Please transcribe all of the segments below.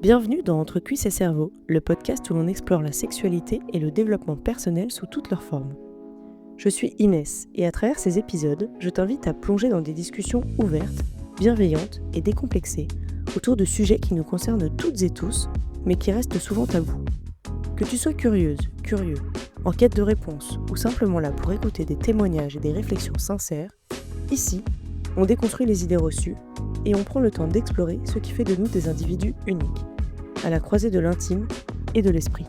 Bienvenue dans Entre cuisses et cerveau, le podcast où l'on explore la sexualité et le développement personnel sous toutes leurs formes. Je suis Inès et à travers ces épisodes, je t'invite à plonger dans des discussions ouvertes, bienveillantes et décomplexées autour de sujets qui nous concernent toutes et tous, mais qui restent souvent tabous. Que tu sois curieuse, curieux, en quête de réponses ou simplement là pour écouter des témoignages et des réflexions sincères, ici, on déconstruit les idées reçues et on prend le temps d'explorer ce qui fait de nous des individus uniques, à la croisée de l'intime et de l'esprit.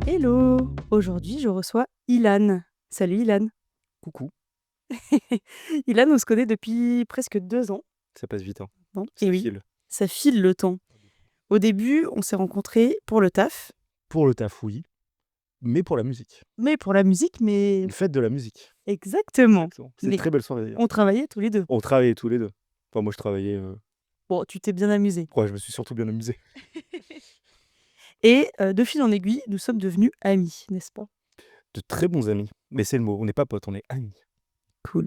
Hello! Aujourd'hui, je reçois Ilan. Salut Ilan. Coucou, Ilan, on se connaît depuis presque 2 ans. ça passe vite, hein. Non Ça et oui, file. ça file le temps. Au début, on s'est rencontrés pour le taf, Pour le taf, oui, mais pour la musique. mais pour la musique, mais Une fête de la musique. exactement. Exactement. C'est une Mais très belle soirée d'ailleurs. on travaillait tous les deux. On travaillait tous les deux. Enfin, moi je travaillais. Bon, tu t'es bien amusé. Ouais, je me suis surtout bien amusé. Et de fil en aiguille, nous sommes devenus amis, n'est-ce pas? De très bons amis. Mais c'est le mot, on n'est pas potes, on est amis. Cool.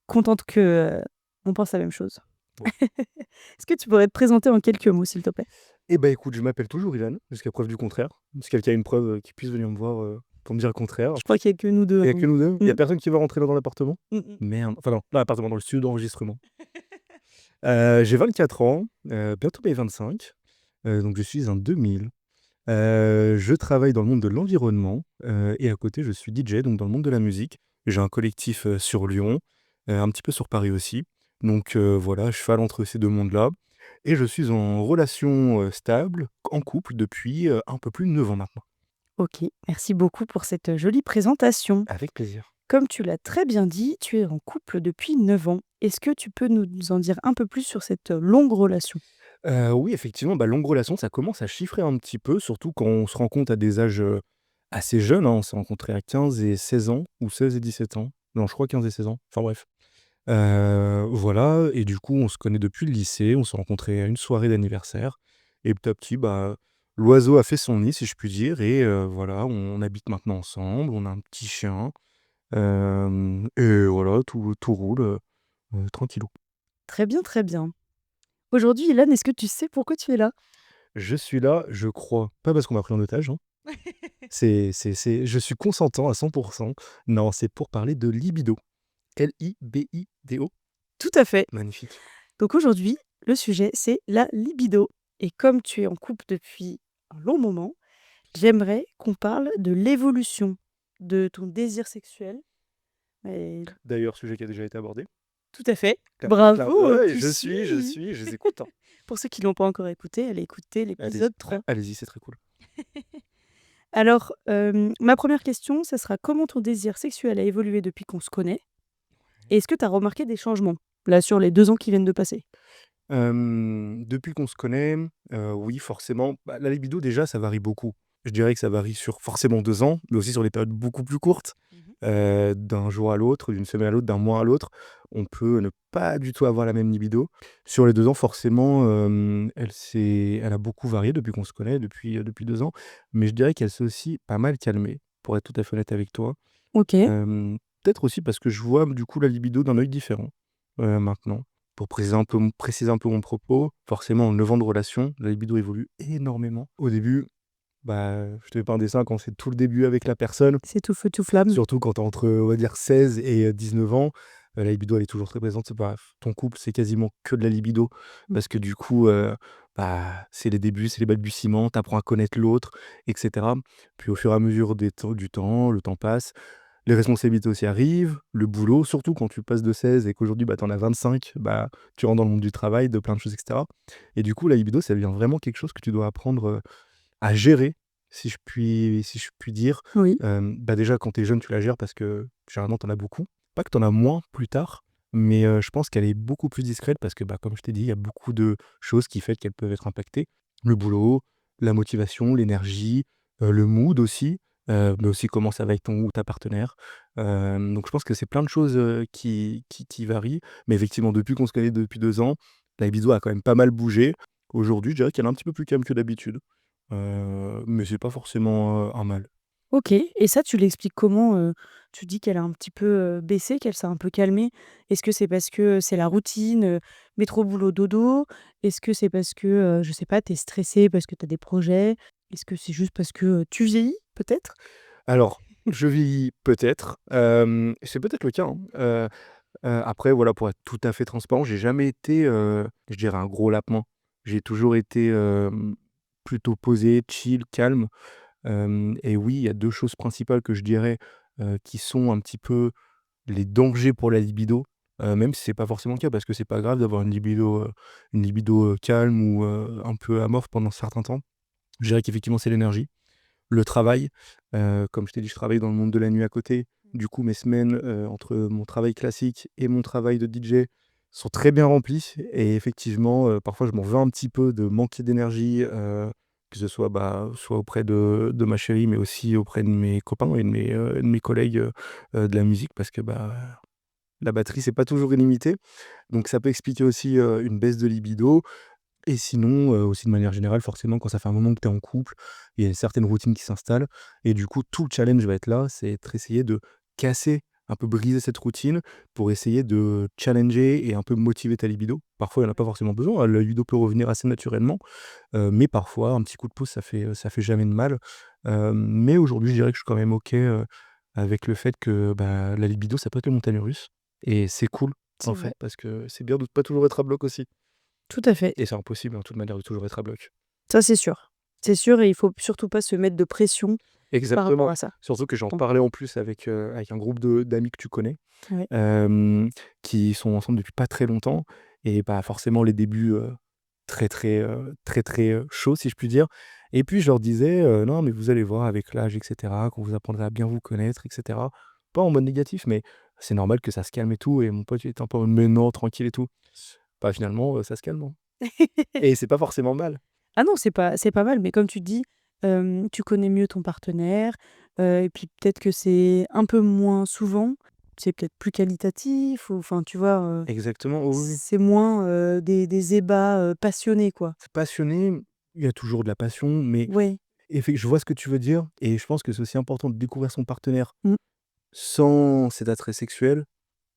Contente que on pense la même chose. Bon. Est-ce que tu pourrais te présenter en quelques mots, s'il te plaît? Eh bah écoute, je m'appelle toujours Ilan, jusqu'à preuve du contraire. Si quelqu'un a une preuve qui puisse venir me voir pour me dire le contraire. Je crois qu'il y a que nous deux. Il n'y a que nous deux. Il n'y a Mmh. personne qui va rentrer dans l'appartement. Mmh. Merde. Enfin non, dans l'appartement, dans le studio d'enregistrement. J'ai 24 ans, bientôt mes 25. Donc je suis un 2000. Je travaille dans le monde de l'environnement, et à côté je suis DJ, donc dans le monde de la musique. J'ai un collectif, sur Lyon, un petit peu sur Paris aussi. Donc voilà, je fale entre ces 2 mondes-là et je suis en relation, stable, en couple depuis, un peu plus de 9 ans maintenant. OK, merci beaucoup pour cette jolie présentation. Avec plaisir. Comme tu l'as très bien dit, tu es en couple depuis 9 ans. Est-ce que tu peux nous en dire un peu plus sur cette longue relation? Oui, effectivement, longue relation, ça commence à chiffrer un petit peu, surtout quand on se rend compte à des âges, assez jeunes, hein. On s'est rencontrés à 15 et 16 ans ou 16 et 17 ans. Non, je crois 15 et 16 ans, enfin bref. Voilà et du coup, on se connaît depuis le lycée, on s'est rencontrés à une soirée d'anniversaire et petit à petit, l'oiseau a fait son nid, si je puis dire et voilà, on habite maintenant ensemble, on a un petit chien, et voilà, tout roule, tranquillou. Très bien, très bien. Aujourd'hui, Ilan, est-ce que tu sais pourquoi tu es là? Je suis là, je crois, pas parce qu'on m'a pris en otage, hein. C'est je suis consentant à 100. Non, c'est pour parler de libido. Libido. Tout à fait. Magnifique. Donc aujourd'hui, le sujet, c'est la libido. Et comme tu es en couple depuis un long moment, j'aimerais qu'on parle de l'évolution de ton désir sexuel. Et D'ailleurs, sujet qui a déjà été abordé. tout à fait. Clairement, Bravo, ouais, tu je suis. suis, je les écoute, hein. Pour ceux qui l'ont pas encore écouté, allez écouter Allez-y, l'épisode 3. allez-y, c'est très cool. Alors, ma première question, ça sera comment ton désir sexuel a évolué depuis qu'on se connaît? Et est-ce que tu as remarqué des changements, là, sur les 2 ans qui viennent de passer? Depuis qu'on se connaît, oui, forcément, la libido, déjà, ça varie beaucoup. Je dirais que ça varie sur forcément 2 ans, mais aussi sur des périodes beaucoup plus courtes. Mmh. D'un jour à l'autre, d'une semaine à l'autre, d'un mois à l'autre, on peut ne pas du tout avoir la même libido. Sur les 2 ans, forcément, elle a beaucoup varié depuis qu'on se connaît, depuis 2 ans, mais je dirais qu'elle s'est aussi pas mal calmée, pour être tout à fait honnête avec toi. OK. Peut-être aussi parce que je vois, du coup, la libido d'un œil différent, maintenant. Pour préciser un peu mon propos, forcément, en 9 ans de relation, la libido évolue énormément. Au début, je te fais pas un dessin quand c'est tout le début avec la personne, C'est tout feu, tout flamme. surtout quand tu entre, on va dire 16 et 19 ans, la libido elle est toujours très présente. C'est pas ton couple, c'est quasiment que de la libido Mmh. parce que du coup, c'est les débuts, c'est les balbutiements, tu apprends à connaître l'autre et cetera. Puis au fur et à mesure du temps, le temps passe, les responsabilités aussi arrivent, le boulot, surtout quand tu passes de 16 et qu'aujourd'hui, tu en as 25, tu rentres dans le monde du travail, de plein de choses et cetera et du coup, la libido, ça devient vraiment quelque chose que tu dois apprendre, à gérer, si je puis dire. Oui. Déjà quand tu es jeune, tu la gères parce que généralement tu en as beaucoup. Pas que tu en as moins plus tard, mais je pense qu'elle est beaucoup plus discrète parce que, comme je t'ai dit, il y a beaucoup de choses qui fait qu'elles peuvent être impactées. Le boulot, la motivation, l'énergie, le mood aussi, mais aussi comment ça va avec ton ou ta partenaire. Donc je pense que c'est plein de choses, qui varient. Mais effectivement, depuis qu'on se connaît depuis 2 ans, la libido a quand même pas mal bougé. Aujourd'hui, je dirais qu'elle est un petit peu plus calme que d'habitude. Mais c'est pas forcément, un mal. OK, et ça, tu l'expliques comment, tu dis qu'elle a un petit peu, baissé, qu'elle s'est un peu calmée? Est-ce que c'est parce que c'est la routine, métro, boulot, dodo? Est-ce que c'est parce que, je sais pas, tu es stressée parce que tu as des projets? Est-ce que c'est juste parce que, tu vieillis, peut-être? Alors, je vieillis peut-être, c'est peut-être le cas, hein, après voilà, pour être tout à fait transparent, j'ai jamais été, je dirais un gros lapin. J'ai toujours été, plutôt posé, chill, calme. Et oui, il y a 2 choses principales que je dirais, qui sont un petit peu les dangers pour la libido, même si c'est pas forcément le cas parce que c'est pas grave d'avoir une libido, calme ou, un peu amorphe pendant un certain temps. Je dirais qu'effectivement c'est l'énergie, le travail, comme je t'ai dit, je travaille dans le monde de la nuit à côté. Du coup, mes semaines, entre mon travail classique et mon travail de DJ sont très bien remplies et effectivement, parfois je m'en veux un petit peu de manquer d'énergie, que ce soit, bah, soit auprès de ma chérie, mais aussi auprès de mes copains et de mes collègues, de la musique parce que, bah, la batterie, c'est pas toujours illimité. Donc ça peut expliquer aussi, une baisse de libido et sinon, aussi de manière générale, forcément, quand ça fait un moment que tu es en couple, il y a une certaine routine qui s'installe et du coup, tout le challenge va être là, c'est être essayer de casser, un peu briser cette routine pour essayer de challenger et un peu motiver ta libido. Parfois, il y en a pas forcément besoin, hein, la libido peut revenir assez naturellement, mais parfois, un petit coup de pouce, ça fait jamais de mal. Mais aujourd'hui, je dirais que je suis quand même OK, avec le fait que, bah, la libido, ça peut être les montagnes russes et c'est cool, C'est en fait, vrai. parce que c'est bien de pas toujours être à bloc aussi. Tout à fait. Et c'est impossible, hein, de toute manière, de toujours être à bloc. Ça, c'est sûr. C'est sûr, et il faut surtout pas se mettre de pression par rapport Exactement. à ça. Surtout que j'en Bon, parlais en plus avec un groupe de d'amis que tu connais, ouais. hem, qui sont ensemble depuis pas très longtemps et bah, forcément les débuts, très, chauds si je puis dire et puis je leur disais: «Non mais vous allez voir avec l'âge et cetera, quand vous apprendrez à bien vous connaître et cetera». Pas en mode négatif, mais c'est normal que ça se calme et tout et mon pote il était un peu en mode: «Mais non, tranquille et tout». Bah, finalement, ça se calme, hein et c'est pas forcément mal. Ah non, c'est pas mal, mais comme tu dis, tu connais mieux ton partenaire, et puis peut-être que c'est un peu moins souvent, c'est peut-être plus qualitatif, ou enfin, tu vois, Exactement, oui, oui. c'est moins, des ébats, passionnés, quoi. C'est passionné, il y a toujours de la passion, mais Ouais. je vois ce que tu veux dire et je pense que c'est aussi important de découvrir son partenaire Mmh. sans cet attrait sexuel,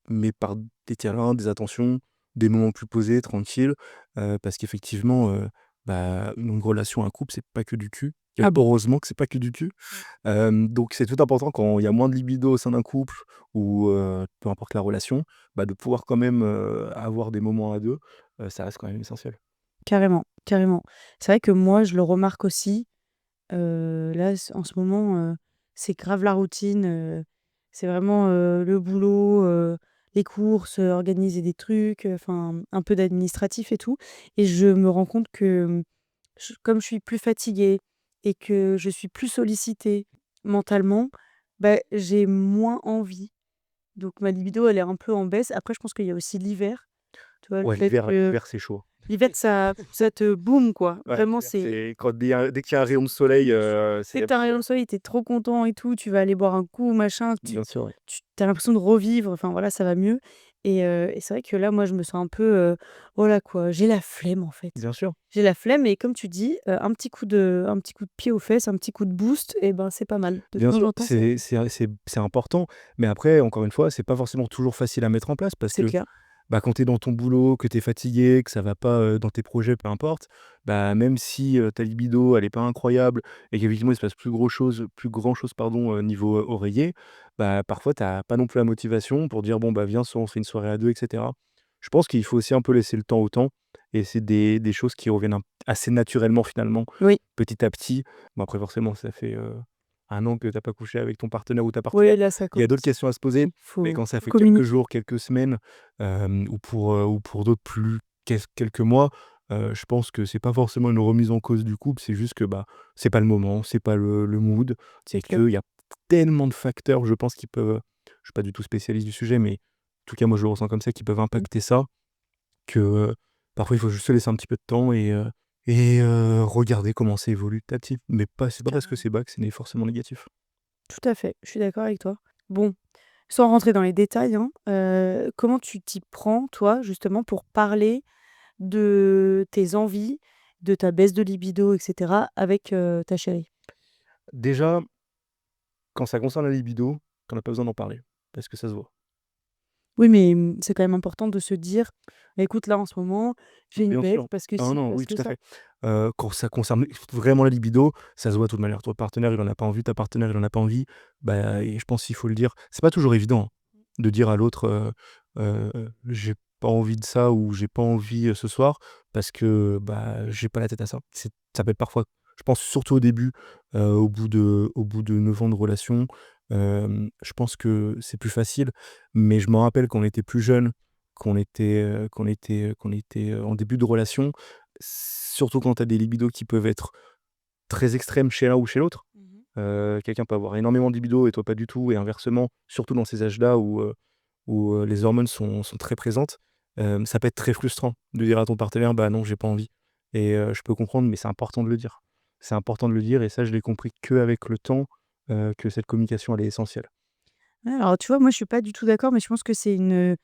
mais par des câlins, des attentions, des moments plus posés, tranquilles, parce qu'effectivement, bah, une longue relation, un couple, c'est pas que du cul et Ah bon? heureusement que c'est pas que du cul. Ouais. Donc c'est tout important quand il y a moins de libido au sein d'un couple ou, peu importe la relation, bah, de pouvoir quand même, avoir des moments à 2, ça reste quand même essentiel. Carrément, carrément. C'est vrai que moi, je le remarque aussi, là, en ce moment, c'est grave la routine, c'est vraiment, le boulot, les courses, organiser des trucs, enfin, un peu d'administratif et tout, et je me rends compte que, comme je suis plus fatiguée et que je suis plus sollicitée mentalement, bah, j'ai moins envie. Donc ma libido, elle est un peu en baisse. Après, je pense qu'il y a aussi l'hiver, tu vois? Le Ouais, fait que l'hiver, c'est chaud. l'hiver, ça te boom, quoi. Ouais, Vraiment, l'hiver, c'est c'est quand dès qu'il y a un rayon de soleil, dès c'est que tu as un rayon de soleil, tu es trop content et tout, tu vas aller boire un coup, machin, bien sûr, ouais. tu as l'impression de revivre, enfin voilà, ça va mieux, et c'est vrai que là, moi, je me sens un peu, voilà quoi, j'ai la flemme, en fait. Bien sûr. J'ai la flemme, et comme tu dis, un petit coup de pied aux fesses, un petit coup de boost, et ben, c'est pas mal. De Bien temps sûr, en temps, c'est c'est important, mais après, encore une fois, c'est pas forcément toujours facile à mettre en place parce c'est que, clair. bah, quand tu es dans ton boulot, que tu es fatigué, que ça va pas, dans tes projets, peu importe, bah, même si, ta libido, elle est pas incroyable et qu'effectivement, il se passe plus grand chose, pardon, niveau, oreiller, bah, parfois, tu as pas non plus la motivation pour dire: «Bon, bah, viens, on se fait une soirée à 2 et cetera». Je pense qu'il faut aussi un peu laisser le temps au temps et c'est des choses qui reviennent assez naturellement, finalement, Oui, petit à petit. Bon, après, forcément, ça fait, 1 an que tu as pas couché avec ton partenaire ou ta partenaire. oui, là, ça Il y a d'autres commence. questions à se poser, mais Faut quand ça faut fait quelques communiquer. jours, quelques semaines, ou pour d'autres plus quelques mois, je pense que c'est pas forcément une remise en cause du couple, c'est juste que, bah, c'est pas le moment, c'est pas le mood C'est et clair. qu'il y a tellement de facteurs, je pense, qui peuvent, je suis pas du tout spécialiste du sujet, mais en tout cas, moi, je le ressens comme ça, qui peuvent Mmh. impacter ça, que, parfois, il faut juste se laisser un petit peu de temps regarder comment ça évolue petit à petit. Mais pas c'est pas parce que Carrément. c'est bas que c'est forcément négatif. Tout à fait, je suis d'accord avec toi. Bon, sans rentrer dans les détails, hein, comment tu t'y prends, toi, justement, pour parler de tes envies, de ta baisse de libido, et cetera, avec, ta chérie? Déjà, quand ça concerne la libido, qu'on n'a pas besoin d'en parler, parce que ça se voit. Oui, mais c'est quand même important de se dire: «Écoute, là, en ce moment, j'ai une Bien baisse sûr. parce que Ah ci, non, parce oui, que tout à ça». fait. Quand ça concerne vraiment la libido, ça se voit de toute manière. Ton partenaire, il en a pas envie, ta partenaire, il en a pas envie, bah et je pense qu'il faut le dire. C'est pas toujours évident, hein, de dire à l'autre, «J'ai pas envie de ça» ou «J'ai pas envie, ce soir» parce que, bah, j'ai pas la tête à ça. Ça peut être parfois, je pense surtout au début, au bout de 9 ans de relation, je pense que c'est plus facile, mais je me rappelle quand on était plus jeunes, qu'on était en début de relation, surtout quand tu as des libidos qui peuvent être très extrêmes chez l'un ou chez l'autre. Mmh. Quelqu'un peut avoir énormément de libido et toi pas du tout et inversement, surtout dans ces âges-là où les hormones sont très présentes, ça peut être très frustrant de dire à ton partenaire: «Bah non, j'ai pas envie» et je peux comprendre, mais c'est important de le dire. C'est important de le dire et ça, je l'ai compris qu'avec le temps, que cette communication, elle est essentielle. Ouais, alors tu vois, moi, je suis pas du tout d'accord, mais je pense que c'est une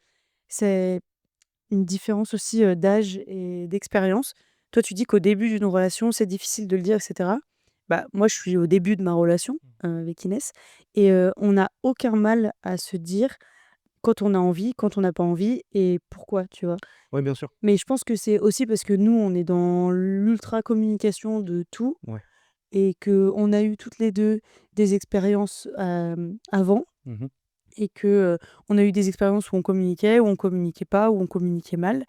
différence aussi, d'âge et d'expérience. Toi, tu dis qu'au début d'une relation, c'est difficile de le dire et cetera. Bah, moi, je suis au début de ma relation, avec Inès et on n'a aucun mal à se dire quand on a envie, quand on n'a pas envie et pourquoi, tu vois? Ouais, bien sûr. Mais je pense que c'est aussi parce que nous, on est dans l'ultra communication de tout Ouais. et qu'on a eu toutes les 2 des expériences, avant Mmh. et on a eu des expériences où on communiquait pas, où on communiquait mal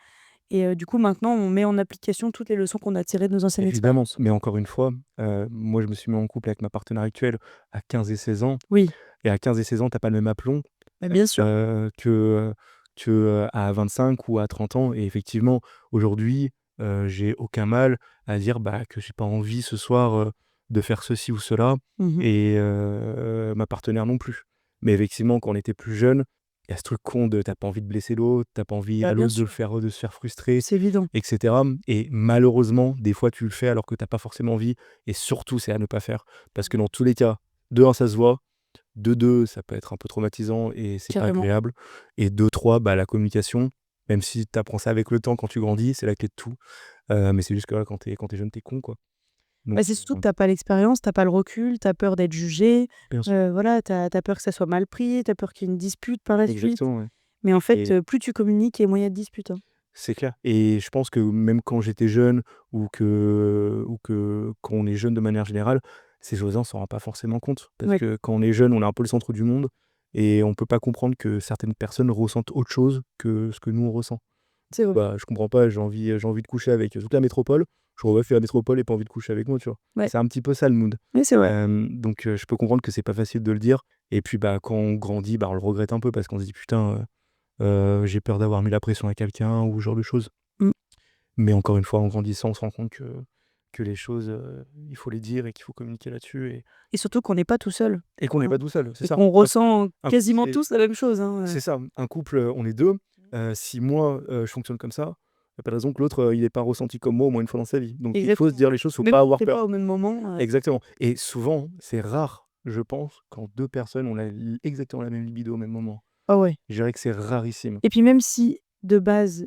et du coup, maintenant, on met en application toutes les leçons qu'on a tirées de nos anciennes Évidemment, expériences. mais encore une fois, moi je me suis mis en couple avec ma partenaire actuelle à 15 et 16 ans Oui, et à 15 et 16 ans, tu as pas le même aplomb, bah, bien sûr. à 25 ou à 30 ans et effectivement, aujourd'hui, j'ai aucun mal à dire, bah, que j'ai pas envie ce soir, de faire ceci ou cela Mmh. et ma partenaire non plus. Mais effectivement, quand on était plus jeunes, il y a ce truc con de tu pas envie de blesser l'autre, t'as pas envie Bah, à bien l'autre sûr, de se faire frustrer c'est évident. et cetera et malheureusement, des fois, tu le fais alors que tu pas forcément envie et surtout, c'est à ne pas faire. Parce que Mmh. dans tous les cas, de 1 ça se voit, de 2 ça peut être un peu traumatisant et c'est pas Carrément. agréable et de 3 bah, la communication, même si tu apprends ça avec le temps quand tu grandis, c'est la clé de tout. Mais c'est juste que, voilà, quand tu es jeune, tu es con, quoi. Donc Bah, c'est surtout que tu pas l'expérience, tu pas le recul, tu as peur d'être jugé, bien sûr. voilà, tu as peur que ça soit mal pris, tu as peur qu'il y ait une dispute par la suite. Exactement, ouais Mais en fait, et plus tu communiques et moins il y a de disputes, hein. c'est clair et je pense que même quand j'étais jeune ou que quand on est jeune de manière générale, ces choses-là, on s'en rend pas forcément compte. Parce Ouais, que quand on est jeune, on est un peu le centre du monde et on peut pas comprendre que certaines personnes ressentent autre chose que ce que nous on ressent. c'est vrai. Bah, je comprends pas, j'ai envie de coucher avec toute la métropole, je vois que la métropole ait pas envie de coucher avec moi, tu vois? Ouais, C'est un petit peu ça le mood. oui, c'est vrai. Donc je peux comprendre que c'est pas facile de le dire et puis, bah, quand on grandit, bah, on le regrette un peu parce qu'on se dit: «Putain, j'ai peur d'avoir mis la pression à quelqu'un» ou ce genre de choses. Mmh. Mais encore une fois, en grandissant, on se rend compte que les choses, il faut les dire et qu'il faut communiquer là-dessus Et surtout qu'on n'est pas tout seul, et qu'on n'est hein, pas tout seul, c'est et ça. qu'on Un ressent un couple, quasiment tous la même chose, hein, c'est ça, un couple, on est 2. Si moi, je fonctionne comme ça, il y a pas de raison que l'autre, il ait pas ressenti comme moi au moins une fois dans sa vie. Donc il faut se exactement. dire les choses, faut Même pas si avoir c'est pas peur. au même moment, Exactement et souvent, c'est rare, je pense, quand 2 personnes ont exactement la même libido au même moment. ah ouais. Je dirais que c'est rarissime. Et puis même si, de base,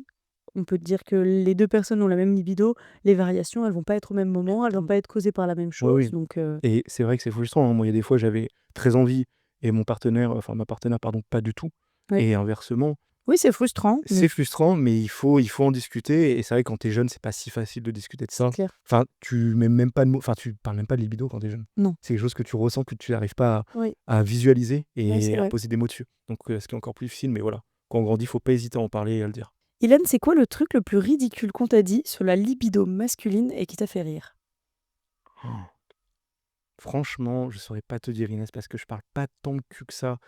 on peut dire que les 2 personnes ont la même libido, les variations, elles vont pas être au même moment, elles vont pas être causées par la même Oui, chose, oui. donc Et c'est vrai que c'est frustrant, hein. Moi, il y a des fois, j'avais très envie et mon partenaire, enfin ma partenaire, pardon, pas du tout ouais. et inversement, Oui, c'est frustrant, mais c'est frustrant, mais il faut en discuter et c'est vrai quand tu es jeune, c'est pas si facile de discuter de c'est ça. clair. Enfin, tu mets même pas de mots, enfin, tu parles même pas de libido quand tu es jeune. Non. C'est quelque chose que tu ressens, que tu n'arrives pas Oui, à visualiser ouais, c'est et à vrai. poser des mots dessus. Donc ce qui est encore plus difficile, mais voilà, quand on grandit, faut pas hésiter à en parler et à le dire. Hélène, c'est quoi le truc le plus ridicule qu'on t'a dit sur la libido masculine et qui t'a fait rire? Oh, franchement, je saurais pas te dire Inès parce que je parle pas tant de cul que ça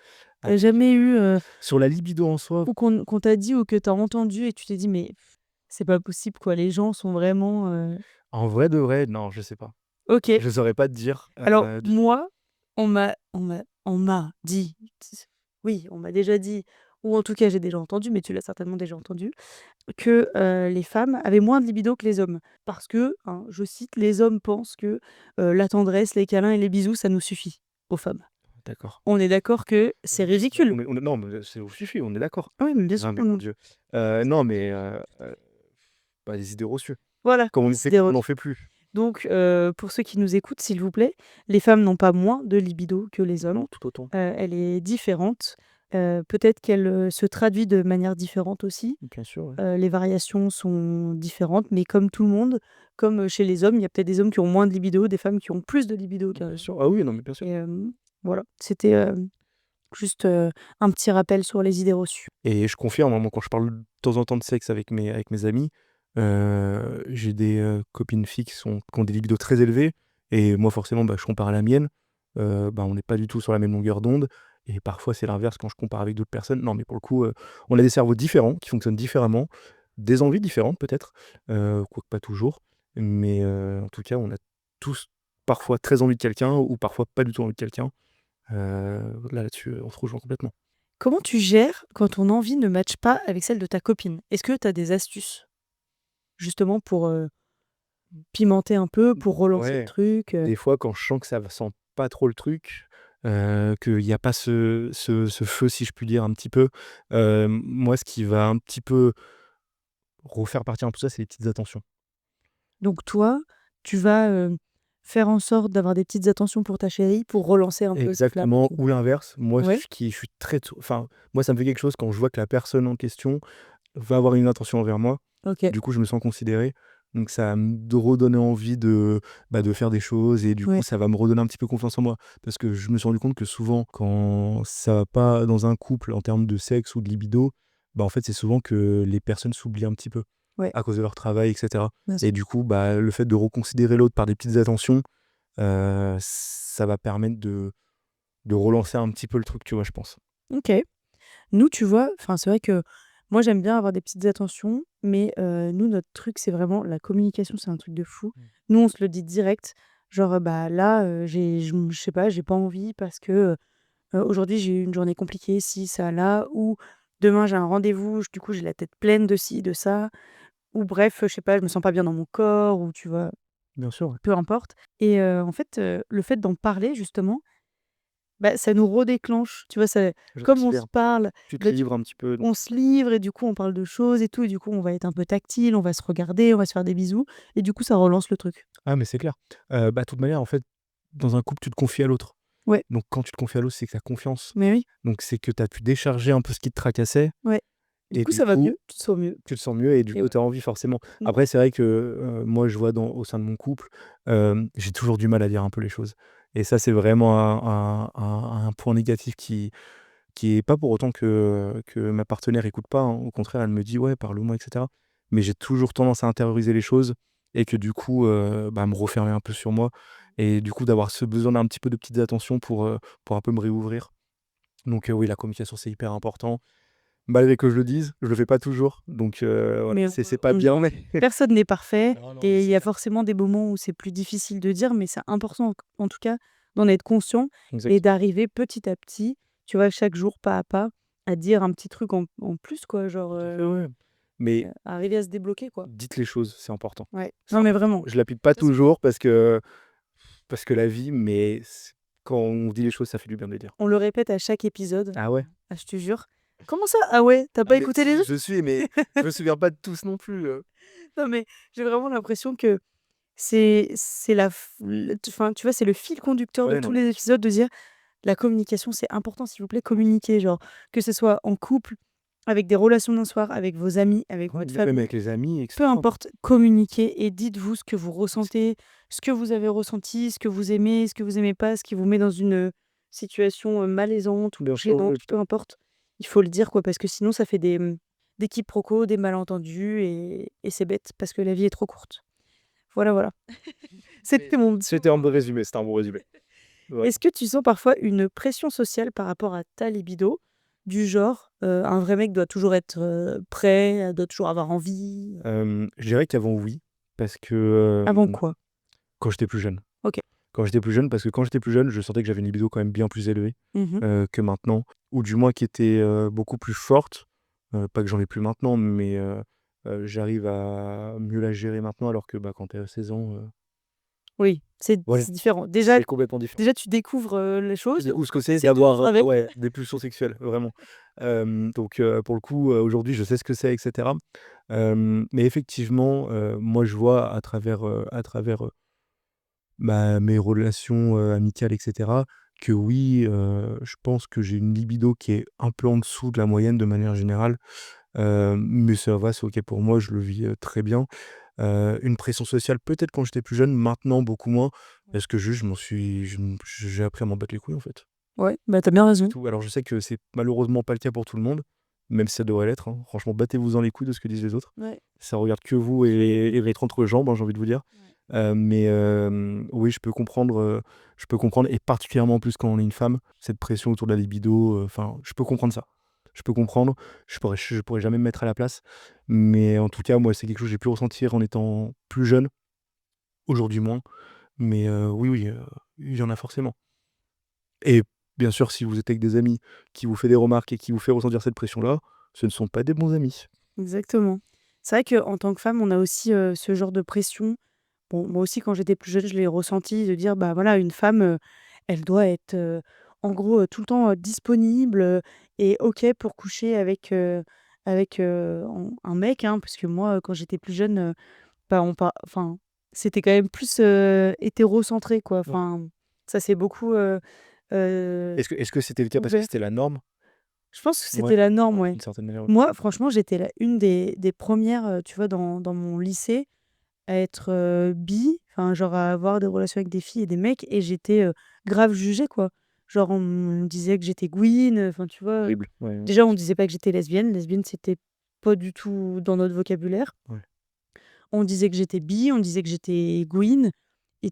Tu avec jamais eu, sur la libido en soi. ou qu'on t'a dit ou que t'as entendu et tu t'es dit: «Mais c'est pas possible quoi, les gens sont vraiment, En vrai de vrai, non, je sais pas. OK. Je saurais pas te dire, Alors moi, on m'a dit, oui, on m'a déjà dit ou en tout cas j'ai déjà entendu, mais tu l'as certainement déjà entendu, que, les femmes avaient moins de libido que les hommes. Parce que, hein, je cite: «Les hommes pensent que, la tendresse, les câlins et les bisous, ça nous suffit, aux femmes». d'accord. On est d'accord que c'est ridicule. On est non, mais c'est au suffit, on est d'accord. Ah oui, mais bien sûr Non, que mais mon non. Dieu. Non, mais bah, des idées reçues. Voilà, Comme on des disait, idées on n'en reçues. fait plus. Donc, pour ceux qui nous écoutent, s'il vous plaît, les femmes n'ont pas moins de libido que les hommes. Non, tout autant. Elle est différente. Peut-être qu'elle, se traduit de manière différente aussi. Bien sûr, ouais. Les variations sont différentes, mais comme tout le monde, comme, chez les hommes, il y a peut-être des hommes qui ont moins de libido, des femmes qui ont plus de libido Bien carrément. sûr. Ah oui, non, mais bien sûr. Et voilà, c'était, juste, un petit rappel sur les idées reçues. Et je confirme, hein, moi, quand je parle de temps en temps de sexe avec mes amis, j'ai des, copines filles qui ont des libidos très élevés et moi, forcément, bah, je compare à la mienne. Bah, on n'est pas du tout sur la même longueur d'onde et parfois, c'est l'inverse quand je compare avec d'autres personnes. Non, mais pour le coup, on a des cerveaux différents, qui fonctionnent différemment, des envies différentes peut-être, quoique pas toujours, mais en tout cas, on a tous parfois très envie de quelqu'un ou parfois pas du tout envie de quelqu'un. Là-dessus, on se rejoint complètement. Comment tu gères quand ton envie ne matche pas avec celle de ta copine? Est-ce que tu as des astuces, justement pour, pimenter un peu, pour relancer le Ouais, truc, des fois quand je sens que ça va sent pas trop le truc, qu'il y a pas ce feu si je puis dire un petit peu, moi ce qui va un petit peu refaire partir un peu ça, c'est les petites attentions. Donc toi, tu vas, faire en sorte d'avoir des petites attentions pour ta chérie, pour relancer un peu cette flamme? Exactement, ou l'inverse, moi Ouais? je suis très t enfin, moi ça me fait quelque chose quand je vois que la personne en question va avoir une intention envers moi. OK. Du coup, je me sens considéré, donc ça va me redonner envie de, bah, de faire des choses et du coup, Ouais. ça va me redonner un petit peu confiance en moi. Parce que je me suis rendu compte que souvent, quand ça va pas dans un couple en termes de sexe ou de libido, bah, en fait, c'est souvent que les personnes s'oublient un petit peu Ouais, à cause de leur travail et cetera bien sûr. et du coup, bah, le fait de reconsidérer l'autre par des petites attentions, ça va permettre de relancer un petit peu le truc, tu vois, je pense. OK. Nous, tu vois, enfin, c'est vrai que moi, j'aime bien avoir des petites attentions, mais nous, notre truc, c'est vraiment la communication, c'est un truc de fou. Mmh. Nous, on se le dit direct, genre, «Bah, là, je sais pas, j'ai pas envie parce que, aujourd'hui, j'ai eu une journée compliquée, ci, ça, là» ou «Demain, j'ai un rendez-vous, du coup, j'ai la tête pleine de ci, de ça» ou bref, je sais pas, je me sens pas bien dans mon corps ou tu vois? Bien sûr, ouais. Peu importe et en fait, le fait d'en parler justement, bah, ça nous redéclenche, tu vois? Ça Je comme on se respire. parle, Tu te bah, du livres un petit peu, donc on se livre et du coup, on parle de choses et tout et du coup, on va être un peu tactile, on va se regarder, on va se faire des bisous et du coup, ça relance le truc. ah mais c'est clair. Bah, de toute manière, en fait, dans un couple, tu te confies à l'autre. Ouais, Donc quand tu te confies à l'autre, c'est que tu as confiance. mais oui, Donc c'est que tu as pu décharger un peu ce qui te tracassait ouais. Du et coup, du ça va coup, mieux, tu te sens mieux tu te sens mieux et du et coup, ouais. tu as envie forcément. Mmh. Après, c'est vrai que, moi, je vois au sein de mon couple, j'ai toujours du mal à dire un peu les choses et ça, c'est vraiment un point négatif qui est pas pour autant que ma partenaire écoute pas, hein. Au contraire, elle me dit: «Ouais, parle-moi» et cetera. Mais j'ai toujours tendance à intérioriser les choses et que du coup, bah, me refermer un peu sur moi et du coup, d'avoir ce besoin d'un petit peu de petites attentions pour un peu me réouvrir. Donc oui, la communication, c'est hyper important. Malgré que je le dise, je le fais pas toujours. Donc voilà, Mais c'est pas on bien, mais personne n'est parfait non, non, mais et il c'est y a clair. forcément des moments où c'est plus difficile de dire, mais c'est important en tout cas d'en être conscient et Exactement. d'arriver petit à petit, tu vois, chaque jour, pas à pas, à dire un petit truc en plus quoi, genre, Tout à fait, ouais. Mais arriver à se débloquer quoi. dites les choses, c'est important. Ouais. C'est Non mais important. vraiment. Je l'applique pas Ça c'est toujours parce que la vie, mais quand on dit les choses, ça fait du bien de les dire. on le répète à chaque épisode, Ah ouais? ah je te jure. «Comment ça? Ah ouais, tu as Ah pas mais écouté les si, autres?» je suis, mais je me souviens pas de tous non plus, Non mais j'ai vraiment l'impression que c'est la f le enfin, tu vois, c'est le fil conducteur de Ouais, non, tous mais les bien sûr. épisodes de dire: «La communication, c'est important, s'il vous plaît, communiquez». Genre, que ce soit en couple, avec des relations d'un soir, avec vos amis, avec Ouais, votre même famille, avec les amis et peu cetera. importe, communiquez et dites-vous ce que vous C'est ressentez, ce que vous avez ressenti, ce que vous aimez pas, ce qui vous met dans une, situation, malaisante ou bien sûr, gênante, oui, tout à peu fait. importe. Il faut le dire, quoi, parce que sinon ça fait des quiproquos, des malentendus et c'est bête parce que la vie est trop courte. Voilà, voilà. Mais C'était mon petit c'était un moment. bon résumé, c'était un bon résumé. Ouais. Est-ce que tu sens parfois une pression sociale par rapport à ta libido? Du genre, un vrai mec doit toujours être, prêt, doit toujours avoir envie, Je dirais qu'avant oui, parce que, avant quoi? quand j'étais plus jeune. OK. Quand j'étais plus jeune, parce que quand j'étais plus jeune, je sentais que j'avais une libido quand même bien plus élevée, Mmh. que maintenant, ou du moins qui était, beaucoup plus forte. Pas que j'en ai plus maintenant, mais j'arrive à mieux la gérer maintenant alors que, bah, quand tu as 16 ans, Oui, c'est Ouais, différent. Déjà c'est complètement différent. déjà tu découvres, les choses, Ou ce que c'est c'est tout d'avoir, avec. ouais, des pulsions sexuelles, vraiment. Donc pour le coup, aujourd'hui, je sais ce que c'est et cetera. Mais effectivement, moi, je vois à travers, bah, mes relations, amicales et cetera, que oui, je pense que j'ai une libido qui est un peu en dessous de la moyenne de manière générale. Mais ça va, c'est OK pour moi, je le vis, très bien. Une pression sociale peut-être quand j'étais plus jeune, maintenant beaucoup moins, Ouais. parce que juste j'ai appris à m'en battre les couilles, en fait. Ouais, bah, tu as bien C'est raison. tout. Alors je sais que c'est malheureusement pas le cas pour tout le monde, même si ça devrait l'être, hein. Franchement, battez-vous-en les couilles de ce que disent les autres. Ouais, Ça regarde que vous et les 30 jambes, hein, j'ai envie de vous dire. ouais. Mais oui, je peux comprendre et particulièrement en plus quand on est une femme, cette pression autour de la libido, enfin, je peux comprendre ça. Je peux comprendre, je pourrais jamais me mettre à la place, mais en tout cas, moi, c'est quelque chose que j'ai pu ressentir en étant plus jeune, aujourd'hui moins, mais oui, oui, il y en a forcément. Et bien sûr, si vous êtes avec des amis qui vous fait des remarques et qui vous fait ressentir cette pression-là, ce ne sont pas des bons amis. Exactement. C'est vrai qu'en tant que femme, on a aussi, ce genre de pression. Bon, moi aussi, quand j'étais plus jeune, je l'ai ressenti de dire, bah, voilà, une femme, elle doit être, en gros, tout le temps, disponible, et OK pour coucher avec un mec, hein. Parce que moi, quand j'étais plus jeune, bah, enfin, c'était quand même plus, hétérocentré, quoi. Ouais. Enfin, ça s'est beaucoup, heu, Est-ce que c'était le cas parce que ouvert. c'était la norme? Je pense que Ouais, c'était la norme, ouais, ouais. d'une certaine manière, ouais. Moi, franchement, j'étais la une des premières, tu vois, dans mon lycée à être, bi, enfin, genre à avoir des relations avec des filles et des mecs, et j'étais, grave jugée, quoi. Genre on me disait que j'étais gouine, enfin, tu vois? Horrible, ouais, ouais. Déjà, on disait pas que j'étais lesbienne. Lesbienne, c'était pas du tout dans notre vocabulaire. Ouais. On disait que j'étais bi, on disait que j'étais gouine, et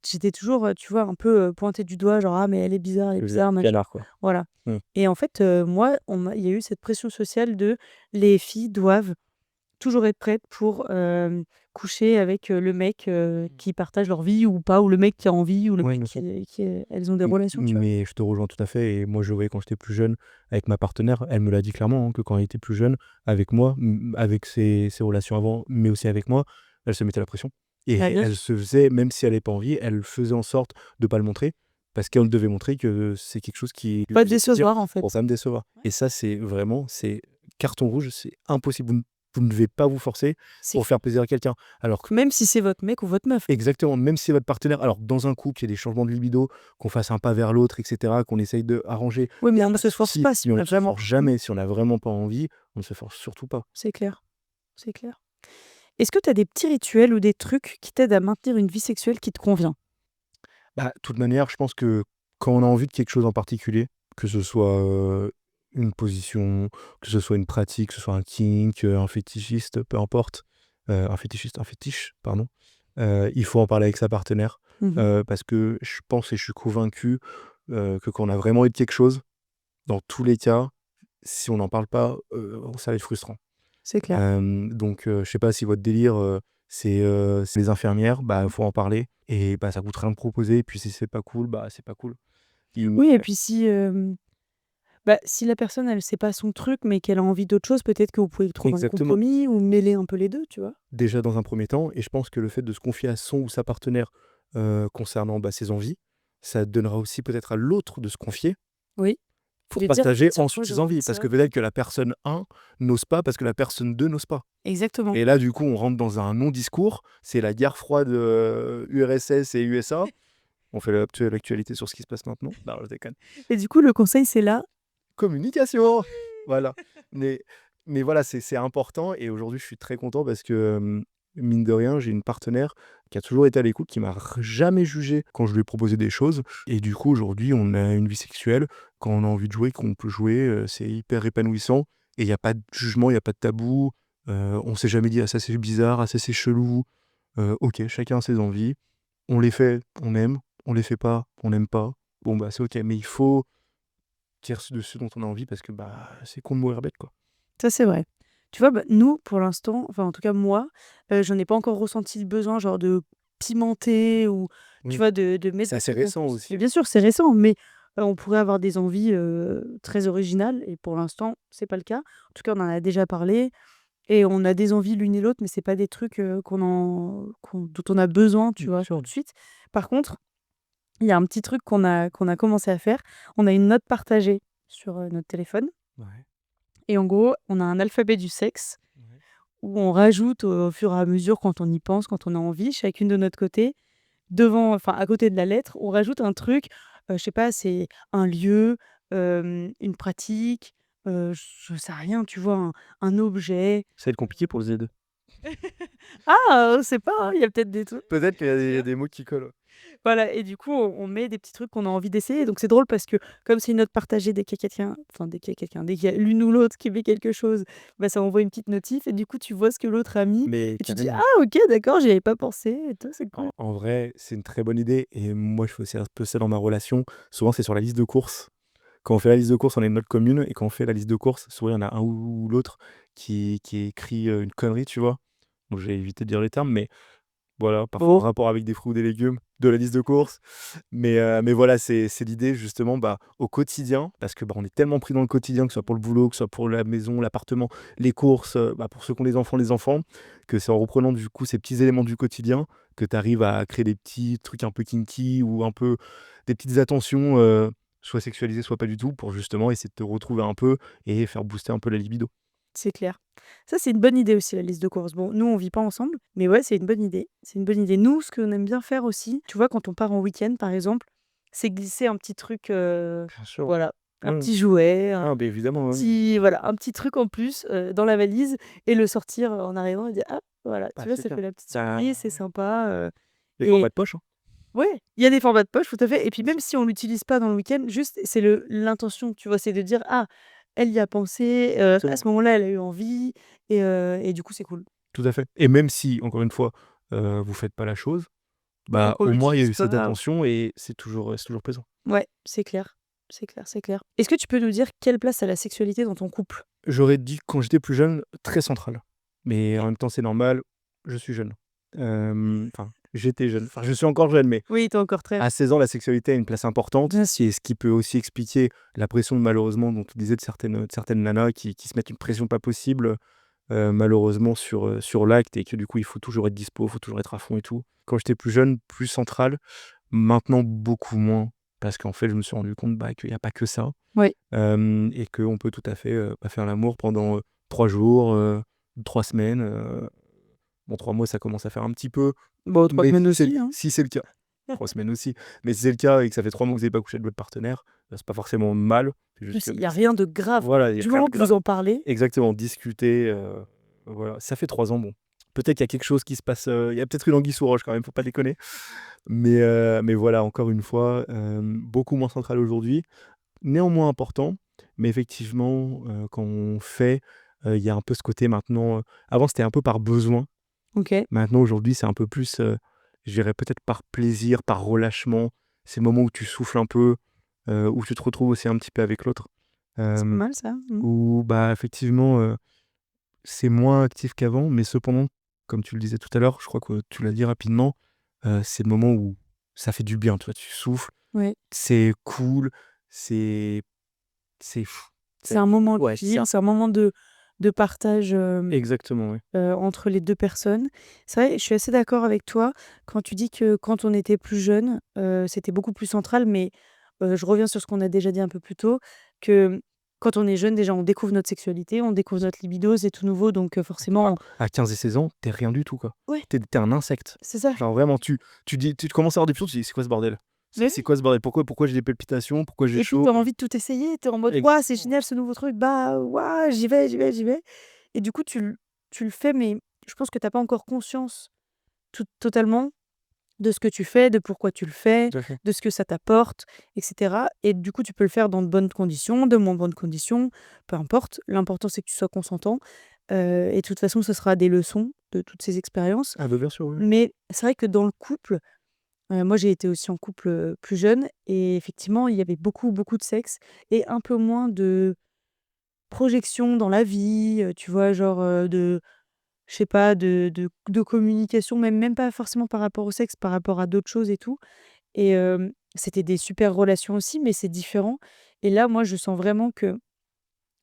j'étais toujours, tu vois, un peu, pointée du doigt, genre: «Ah mais elle est Vous êtes bizarre, machin». canard, quoi. Voilà. Mmh. Et en fait, moi, il y a eu cette pression sociale de: les filles doivent toujours être prêtes pour, coucher avec, le mec, qui partage leur vie ou pas, ou le mec qui a envie, ou le Ouais, mec bien sûr. elles ont des relations, tu vois? Mais je te rejoins tout à fait et moi, je le voyais quand j'étais plus jeune avec ma partenaire. Elle me l'a dit clairement, hein, que quand elle était plus jeune, avec moi, avec ses relations avant, mais aussi avec moi, elle se mettait la pression et Bah, bien elle sûr. se faisait, même si elle avait pas envie, elle faisait en sorte de pas le montrer parce qu'elle devait montrer que c'est quelque chose qui lui Pas faisait plaisir décevoir, en pour fait. pas me décevoir Ouais. et ça, c'est carton rouge, c'est impossible. Vous ne devez pas vous forcer C'est pour clair. faire plaisir à quelqu'un. Alors que Même si c'est votre mec ou votre meuf. exactement, même si c'est votre partenaire alors dans un couple, il y a des changements de libido, qu'on fasse un pas vers l'autre et cetera, qu'on essaye de arranger, Oui, il y mais a on ne pas de se force souci, pas si mais on on ne a se vraiment force pas envie. jamais. Si on n'a vraiment pas envie, on ne se force surtout pas. C'est clair, c'est clair. Est-ce que tu as des petits rituels ou des trucs qui t'aident à maintenir une vie sexuelle qui te convient? Bah, de toute manière, je pense que quand on a envie de quelque chose en particulier, que ce soit, une position, que ce soit une pratique, que ce soit un kink, un fétichiste, peu importe, un fétiche, pardon, il faut en parler avec sa partenaire, Mmh. parce que je pense et je suis convaincu, que quand on a vraiment envie de quelque chose, dans tous les cas, si on n'en parle pas, ça va être frustrant. C'est clair. Donc je sais pas si votre délire, c'est les infirmières, bah, faut en parler et bah, ça coûte rien de proposer et puis si c'est pas cool, bah, c'est pas cool. Mmh, Oui, et puis si, bah, si la personne, elle, c'est pas son truc, mais qu'elle a envie d'autre chose, peut-être que vous pouvez trouver un exactement. compromis ou mêler un peu les 2, tu vois? Déjà dans un premier temps et je pense que le fait de se confier à son ou sa partenaire, concernant, bah, ses envies, ça donnera aussi peut-être à l'autre de se confier Oui. pour De dire: partager «Tiens, moi, ensuite j'ai ses envie de envies. Parce ça». que peut-être que la personne 1 n'ose pas parce que la personne 2 n'ose pas. Exactement. Et là, du coup, on rentre dans un non-discours. C'est la guerre froide, URSS et USA. On fait l'actualité sur ce qui se passe maintenant. Non, je déconne. Et du coup, le conseil, c'est là. Communication! Voilà. Mais mais voilà, c'est important et aujourd'hui, je suis très content parce que, mine de rien, j'ai une partenaire qui a toujours été à l'écoute, qui m'a jamais jugé quand je lui ai proposé des choses et du coup, aujourd'hui, on a une vie sexuelle. Quand on a envie de jouer, qu'on peut jouer, c'est hyper épanouissant et il y a pas de jugement, il y a pas de tabou. On s'est jamais dit: «Ah ça, c'est bizarre, ah ça, c'est chelou». OK, chacun a ses envies. On les fait, on aime. On les fait pas, on n'aime pas. Bon, bah, c'est OK, mais il faut dire de ce dont on a envie parce que, bah, c'est con de mourir bête, quoi. Ça, c'est vrai. Tu vois, bah, nous, pour l'instant, enfin, en tout cas, moi, j'en ai pas encore ressenti le besoin, genre, de pimenter, ou, tu Oui, vois, de mettre c'est des assez trucs en récent plus. aussi. Mais bien sûr, c'est récent, mais on pourrait avoir des envies, très originales, et pour l'instant, c'est pas le cas. En tout cas, on en a déjà parlé. et on a des envies l'une et l'autre, mais c'est pas des trucs, dont on a besoin, tu Bien vois, tout sûr. de suite. Par contre, il y a un petit truc qu'on a commencé à faire. On a une note partagée sur, notre téléphone Ouais, et en gros, on a un alphabet du sexe ouais. où on rajoute au fur et à mesure quand on y pense, quand on a envie, chacune de notre côté, à côté de la lettre, on rajoute un truc, je sais pas, c'est un lieu, une pratique, je sais rien, tu vois? Un objet. Ça va être compliqué pour le Z2. Ah, c'est pas, hein, il y a peut-être des trucs, Peut-être qu'il y a tu des, il y a vois? des mots qui collent. Ouais. Voilà, et du coup, on met des petits trucs qu'on a envie d'essayer. Donc c'est drôle parce que comme c'est une note partagée, dès qu'il y a l'une ou l'autre qui met quelque chose, bah, ça envoie une petite notif et du coup, tu vois ce que l'autre a mis Mais et tu dis: «Ah carrément. OK, d'accord, j'y avais pas pensé et tout, c'est cool». En vrai, c'est une très bonne idée et moi, je fais aussi un peu ça dans ma relation. Souvent, c'est sur la liste de courses. Quand on fait la liste de courses, on a une note commune et quand on fait la liste de courses, souvent, il y en a un ou l'autre qui écrit, une connerie, tu vois? Donc j'ai évité de dire les termes, mais voilà, parfois en Bon, rapport avec des fruits ou des légumes de la liste de courses. Mais voilà, c'est l'idée justement, bah, au quotidien, parce que, bah, on est tellement pris dans le quotidien, que ce soit pour le boulot, que ce soit pour la maison, l'appartement, les courses, bah, pour ceux qui ont les enfants, que c'est en reprenant du coup ces petits éléments du quotidien que tu arrives à créer des petits trucs un peu kinky ou un peu des petites attentions, soit sexualisées, soit pas du tout, pour justement essayer de te retrouver un peu et faire booster un peu la libido. c'est clair. Ça, c'est une bonne idée aussi, la liste de courses. Bon, nous, on vit pas ensemble, mais ouais, c'est une bonne idée. C'est une bonne idée. Nous, ce qu'on aime bien faire aussi, tu vois, quand on part en week-end, par exemple, c'est glisser un petit truc, Bien sûr. voilà, un Mmh. petit jouet, Ah, beh, évidemment, oui. un petit truc en plus, dans la valise et le sortir, en arrivant et dire: «Ah, voilà, Bah, tu vois, c'est ça ça. fait la petite Tu surprise, c'est sympa», les et formats de poche, hein. ouais, il y a des formats de poche, tout à fait et puis Bien même sûr. si on l'utilise pas dans le week-end, juste c'est l'intention, tu vois? C'est de dire: «Ah, elle y a pensé, à ce Exactement. moment-là, elle a eu envie et du coup, c'est cool». Tout à fait et même si, encore une fois, vous faites pas la chose, Donc bah, on au moins il y a l'utilise eu cette pas. attention et c'est toujours présent. Ouais, c'est clair, c'est clair, c'est clair. Est-ce que tu peux nous dire quelle place a la sexualité dans ton couple? J'aurais dit quand j'étais plus jeune, très central. Mais en OK. même temps, c'est normal, je suis jeune. Enfin, j'étais jeune, enfin je suis encore jeune, mais Oui, tu es encore très à 16 ans, la sexualité a une place importante bien sûr. et ce qui peut aussi expliquer la pression malheureusement dont tu disais de certaines nanas qui se mettent une pression pas possible, malheureusement sur l'acte et que du coup, il faut toujours être dispo, il faut toujours être à fond et tout. Quand j'étais plus jeune, plus central. Maintenant, beaucoup moins, parce qu'en fait, je me suis rendu compte, bah, qu'il y a pas que ça, Oui. et qu'on peut tout à fait, bah, faire l'amour pendant, 3 jours, 3 semaines, bon 3 mois, ça commence à faire un petit peu, Bon, 3 mais semaines aussi, hein. si c'est le cas, 3 semaines aussi, mais si c'est le cas et que ça fait 3 mois que vous avez pas couché avec votre partenaire, bah, c'est pas forcément mal, c'est Oui, juste que, il bah, y a rien de grave. voilà, il y a Du rien moment de que grave. vous en parlez, Exactement, discuter, voilà. Ça fait 3 ans, bon, peut-être qu'il y a quelque chose qui se passe, il y a peut-être une anguille sous roche quand même, faut pas déconner. Mais voilà, encore une fois, beaucoup moins central aujourd'hui, néanmoins important. Mais effectivement, quand on fait, il y a un peu ce côté maintenant, avant c'était un peu par besoin. OK. Maintenant aujourd'hui, c'est un peu plus, je dirais peut-être par plaisir, par relâchement. C'est le moment où tu souffles un peu, où tu te retrouves aussi un petit peu avec l'autre. C'est pas Hem, mal ça. Mmh. Où bah, effectivement, c'est moins actif qu'avant, mais cependant, comme tu le disais tout à l'heure, je crois que tu l'as dit rapidement, c'est le moment où ça fait du bien, tu vois? Tu souffles, Ouais. c'est cool, c'est c'est C'est c'est un moment ouais, c'est chill, ça. c'est un moment de partage, Exactement, ouais. entre les 2 personnes. C'est vrai, je suis assez d'accord avec toi quand tu dis que quand on était plus jeune, c'était beaucoup plus central, mais je reviens sur ce qu'on a déjà dit un peu plus tôt, que quand on est jeune, déjà, on découvre notre sexualité, on découvre notre libido, c'est tout nouveau, donc forcément À 15 et 16 ans, tu rien du tout, quoi. ouais, Tu un insecte. c'est ça. Genre vraiment, tu commences à avoir des pulsions, tu dis: «C'est quoi ce bordel? Mais C'est oui, quoi ce bordel? Pourquoi j'ai des palpitations? Pourquoi j'ai et puis chaud?» tu as envie de tout essayer, tu es en mode: «Waouh, c'est Exactement. génial ce nouveau truc, bah, waouh, j'y vais, j'y vais, j'y vais», et du coup, tu le fais, mais je pense que tu as pas encore conscience totalement de ce que tu fais, de pourquoi tu le fais, Tout à fait. de ce que ça t'apporte, et cetera, et du coup, tu peux le faire dans de bonnes conditions, de moins bonnes conditions, peu importe. L'important, c'est que tu sois consentant, et de toute façon, ce sera des leçons de toutes ces expériences. Ah bah, bien sûr, oui, oui. Mais c'est vrai que dans le couple, moi, j'ai été aussi en couple, plus jeune, et effectivement, il y avait beaucoup, beaucoup de sexe et un peu moins de projection dans la vie, tu vois? Genre, je sais pas, de communication, même pas forcément par rapport au sexe, par rapport à d'autres choses et tout. Et c'était des super relations aussi, mais c'est différent. Et là, moi, je sens vraiment que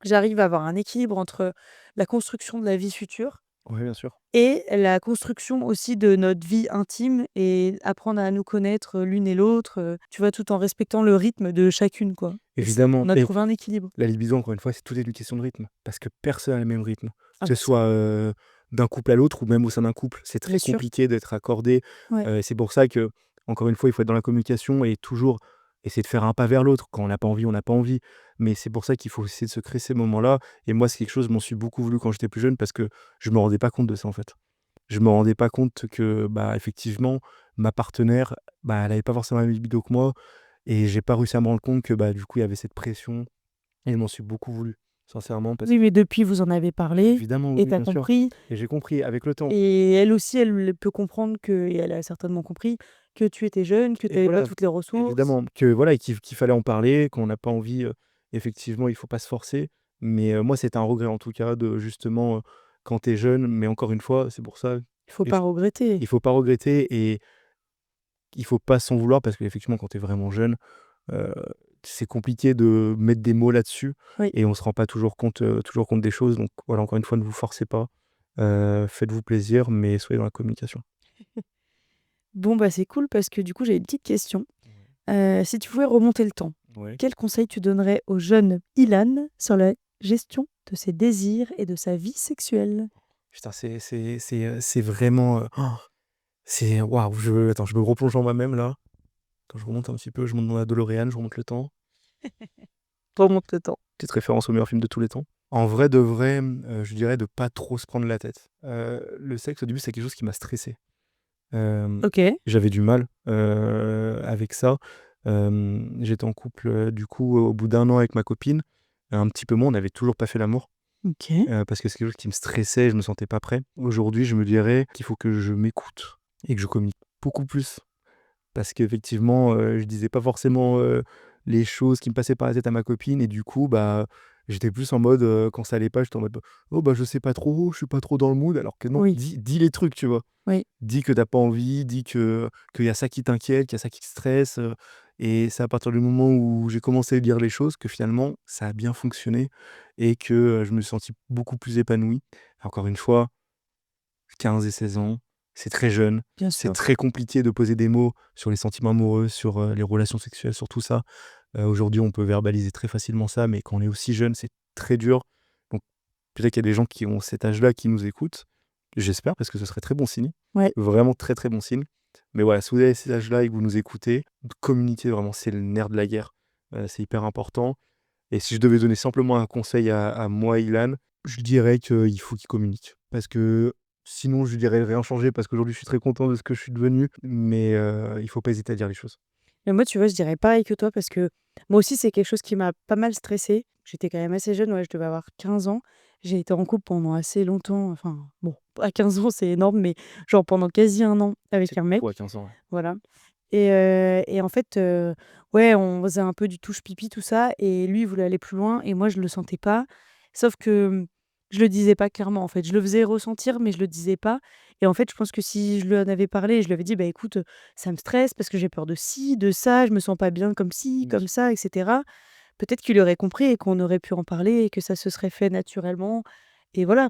j'arrive à avoir un équilibre entre la construction de la vie future Ouais, bien sûr. et la construction aussi de notre vie intime et apprendre à nous connaître, l'une et l'autre, tu vois? Tout en respectant le rythme de chacune, quoi et c Évidemment on a et trouvé un équilibre. la libido, encore une fois, c'est toute une question de rythme parce que personne a le même rythme. Ah Que bah, ce soit, d'un couple à l'autre ou même au sein d'un couple. C'est bien très sûr, compliqué d'être accordé, ouais. c'est pour ça que encore une fois, il faut être dans la communication et toujours essayer de faire un pas vers l'autre. Quand on n'a pas envie, on n'a pas envie. Mais c'est pour ça qu'il faut essayer de se créer ces moments-là et moi, c'est quelque chose, je m'en suis beaucoup voulu quand j'étais plus jeune parce que je me rendais pas compte de ça, en fait. Je me rendais pas compte que, bah, effectivement, ma partenaire, bah, elle avait pas forcément la même libido que moi et j'ai pas réussi à me rendre compte que, bah, du coup, il y avait cette pression et je m'en suis beaucoup voulu, sincèrement, parce Oui, que mais depuis, vous en avez parlé évidemment, et oui, tu as bien sûr compris et j'ai compris avec le temps et elle aussi, elle peut comprendre que et elle a certainement compris que tu étais jeune, que tu et avais pas voilà, toutes les ressources. évidemment, que voilà et qu'il fallait en parler, qu'on n'a pas envie, effectivement, il faut pas se forcer, mais moi, c'était un regret, en tout cas, de justement, quand tu es jeune, mais encore une fois, c'est pour ça Il faut et je pas regretter. il faut pas regretter et il faut pas s'en vouloir parce qu'effectivement, quand tu es vraiment jeune, heu, c'est compliqué de mettre des mots là-dessus Oui. et on se rend pas toujours compte des choses donc voilà, encore une fois, ne vous forcez pas, faites-vous plaisir, mais soyez dans la communication. Bon, bah, c'est cool parce que du coup, j'ai une petite question. Ouais. Si tu pouvais remonter le temps, Ouais. quel conseil tu donnerais au jeune Ilan sur la gestion de ses désirs et de sa vie sexuelle? Putain, c'est vraiment, c'est waouh, je me replonge en moi-même là. Quand je remonte un petit peu, je monte dans la DeLorean, je remonte le temps. Remonte le temps. Petite référence au meilleur film de tous les temps. En vrai de vrai, je dirais de pas trop se prendre la tête. Le sexe au début, c'est quelque chose qui m'a stressé. OK. J'avais du mal, avec ça. J'étais en couple, du coup, au bout d'1 an avec ma copine, un petit peu moins, on n'avait toujours pas fait l'amour, OK. parce que c'est quelque chose qui me stressait, je me sentais pas prêt. Aujourd'hui, je me dirais qu'il faut que je m'écoute et que je communique beaucoup plus parce qu'effectivement, je disais pas forcément, les choses qui me passaient par la tête à ma copine et du coup, bah, j'étais plus en mode, quand ça allait pas, j'étais en mode: «Oh bah, je sais pas trop, je suis pas trop dans le mood», alors que non, Oui, dis les trucs, tu vois? oui, Dis que tu as pas envie, dis que qu'il y a ça qui t'inquiète, qu'il y a ça qui te stresse, et c'est à partir du moment où j'ai commencé à dire les choses que finalement ça a bien fonctionné et que, je me suis senti beaucoup plus épanoui. Encore une fois, 15 et 16 ans, c'est très jeune, bien c'est sûr. très compliqué de poser des mots sur les sentiments amoureux, sur, les relations sexuelles, sur tout ça. Aujourd'hui, on peut verbaliser très facilement ça, mais quand on est aussi jeune, c'est très dur. Donc peut-être qu'il y a des gens qui ont cet âge-là qui nous écoutent. J'espère parce que ce serait très bon signe. Ouais. Vraiment très, très bon signe. Mais voilà, si vous avez cet âge-là et que vous nous écoutez, communiquer vraiment, c'est le nerf de la guerre. C'est hyper important et si je devais donner simplement un conseil à moi, Ilan, je dirais qu'il faut qu'il communique. Parce que sinon, je lui dirais de rien changer parce qu'aujourd'hui, je suis très content de ce que je suis devenu, mais il faut pas hésiter à dire les choses. Mais moi, tu vois, je dirais pareil que toi parce que moi aussi, c'est quelque chose qui m'a pas mal stressée. J'étais quand même assez jeune, ouais, je devais avoir 15 ans. J'ai été en couple pendant assez longtemps, enfin, bon, à 15 ans, c'est énorme, mais genre pendant quasi 1 an avec C'est un beaucoup à mec, 15 ans, ouais. voilà et en fait, ouais, on faisait un peu du touche pipi, tout ça et lui, il voulait aller plus loin et moi, je le sentais pas. Sauf que, je le disais pas clairement, en fait. Je le faisais ressentir, mais je le disais pas et en fait, je pense que si je lui en avais parlé et je lui avais dit: «Bah, écoute, ça me stresse parce que j'ai peur de ci, de ça, je me sens pas bien comme ci, Bien comme sûr. ça et cetera». Peut-être qu'il aurait compris et qu'on aurait pu en parler et que ça se serait fait naturellement et voilà.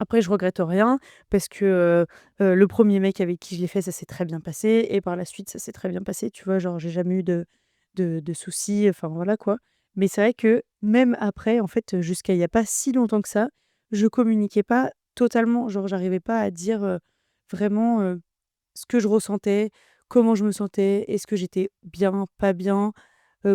Après, je regrette rien parce que, le premier mec avec qui je l'ai fait, ça s'est très bien passé et par la suite, ça s'est très bien passé, tu vois? Genre, j'ai jamais eu de soucis, enfin, voilà, quoi. Mais c'est vrai que même après, en fait, jusqu'à il y a pas si longtemps que ça, je communiquais pas totalement. Genre, j'arrivais pas à dire, vraiment, ce que je ressentais, comment je me sentais, est-ce que j'étais bien, pas bien,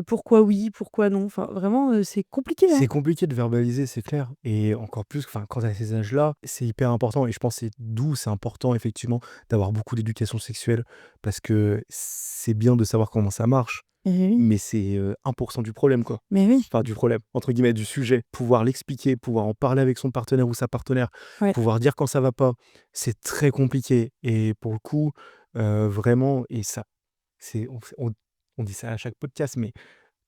pourquoi oui, pourquoi non. Enfin, vraiment, c'est compliqué, hein. C'est compliqué de verbaliser, c'est clair et encore plus, enfin, quand tu as ces âges-là, c'est hyper important et je pense que c'est important effectivement d'avoir beaucoup d'éducation sexuelle parce que c'est bien de savoir comment ça marche, Eh oui, mais c'est, 1 du problème, quoi. mais oui, Enfin, du problème, entre guillemets, du sujet. Pouvoir l'expliquer, pouvoir en parler avec son partenaire ou sa partenaire, ouais. pouvoir dire quand ça va pas, c'est très compliqué et pour le coup, vraiment et ça, c'est on dit ça à chaque podcast, mais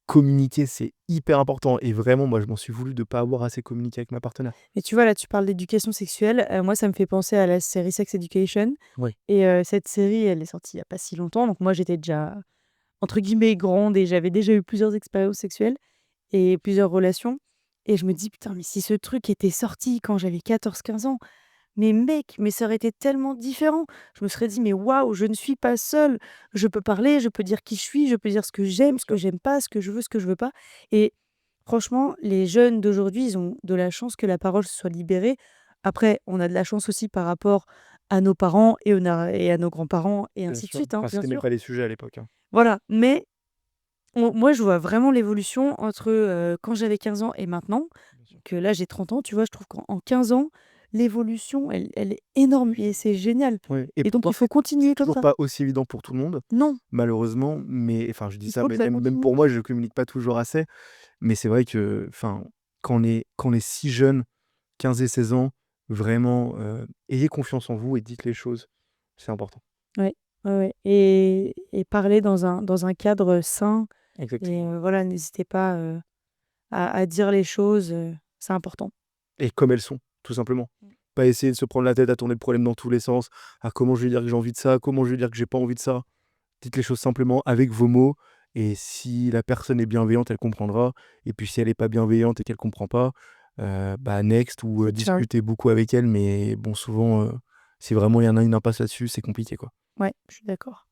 communiquer, c'est hyper important et vraiment, moi, je m'en suis voulu de pas avoir assez communiqué avec ma partenaire. Mais tu vois, là, tu parles d'éducation sexuelle, moi, ça me fait penser à la série Sex Education Ouais, et cette série, elle est sortie il y a pas si longtemps, donc moi, j'étais déjà, entre guillemets, «grande» et j'avais déjà eu plusieurs expériences sexuelles et plusieurs relations et je me dis: «Putain, mais si ce truc était sorti quand j'avais 14 15 ans, mais mec, mais ça aurait été tellement différent». Je me serais dit: «Mais waouh, je ne suis pas seule. Je peux parler, je peux dire qui je suis, je peux dire Bien ce que sûr. j'aime pas, ce que je veux pas». Et franchement, les jeunes d'aujourd'hui, ils ont de la chance que la parole se soit libérée. Après, on a de la chance aussi par rapport à nos parents et à nos grands-parents et Bien ainsi de sûr. suite, hein, Enfin, bien c'était même sûr. pas les sujets à l'époque, hein. Voilà, mais moi, je vois vraiment l'évolution entre, quand j'avais 15 ans et maintenant. Bien sûr. Que là, j'ai 30 ans, tu vois? Je trouve qu'en 15 ans, l'évolution, elle est énorme et c'est génial Ouais et et donc pourtant il faut c'est continuer comme toujours ça. pas aussi évident pour tout le monde, Non, malheureusement, mais enfin, je dis il ça, faut que mais ça même continue. pour moi, je communique pas toujours assez, mais c'est vrai que, enfin, quand on est si jeune, 15 et 16 ans, vraiment, ayez confiance en vous et dites les choses, c'est important. Ouais, ouais, ouais et parler dans un cadre sain et Exactement voilà, n'hésitez pas, à dire les choses, c'est important. et comme elles sont, tout simplement. Mmh. Pas essayer de se prendre la tête à tourner le problème dans tous les sens. «Ah, comment je vais dire que j'ai envie de ça? Comment je vais dire que j'ai pas envie de ça?» Dites les choses simplement avec vos mots et si la personne est bienveillante, elle comprendra et puis si elle est pas bienveillante et qu'elle comprend pas, bah, next ou C'est ciao. discutez beaucoup avec elle mais bon souvent, si vraiment il y en a une impasse là-dessus, c'est compliqué, quoi. Ouais, je suis d'accord.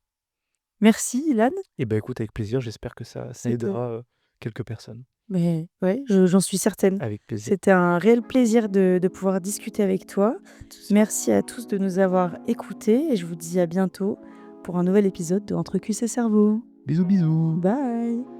Merci Ilan. Et bah, écoute avec plaisir, j'espère que ça C'était aidera, quelques personnes. mais ouais, j'en suis certaine. Avec plaisir. C'était un réel plaisir de pouvoir discuter avec toi. Pas de souci. Merci à tous de nous avoir écoutés et je vous dis à bientôt pour un nouvel épisode de Entre cuisse et cerveau. Bisous, bisous. Bye.